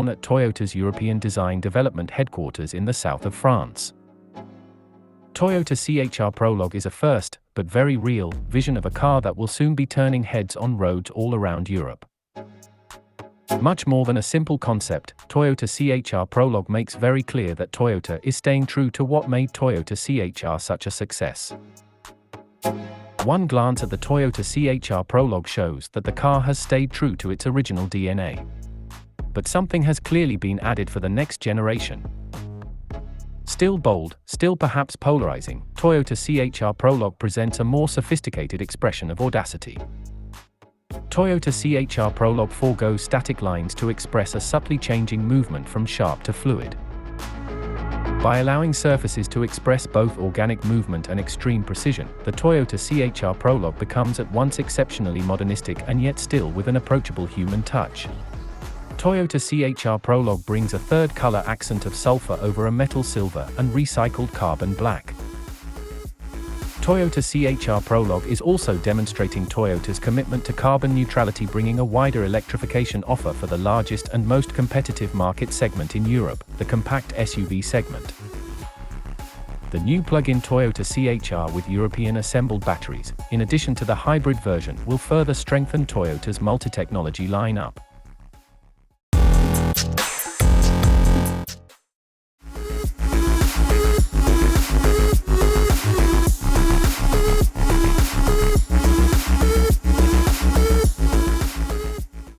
born at Toyota's European Design Development headquarters in the south of France. Toyota CHR Prologue is a first, but very real, vision of a car that will soon be turning heads on roads all around Europe. Much more than a simple concept, Toyota CHR Prologue makes very clear that Toyota is staying true to what made Toyota CHR such a success. One glance at the Toyota CHR Prologue shows that the car has stayed true to its original DNA. But something has clearly been added for the next generation. Still bold, still perhaps polarizing, Toyota CHR Prologue presents a more sophisticated expression of audacity. Toyota CHR Prologue forgoes static lines to express a subtly changing movement from sharp to fluid. By allowing surfaces to express both organic movement and extreme precision, the Toyota CHR Prologue becomes at once exceptionally modernistic and yet still with an approachable human touch. Toyota CHR Prologue brings a third color accent of sulfur over a metal silver and recycled carbon black. Toyota CHR Prologue is also demonstrating Toyota's commitment to carbon neutrality, bringing a wider electrification offer for the largest and most competitive market segment in Europe, the compact SUV segment. The new plug-in Toyota CHR with European assembled batteries, in addition to the hybrid version, will further strengthen Toyota's multi-technology lineup.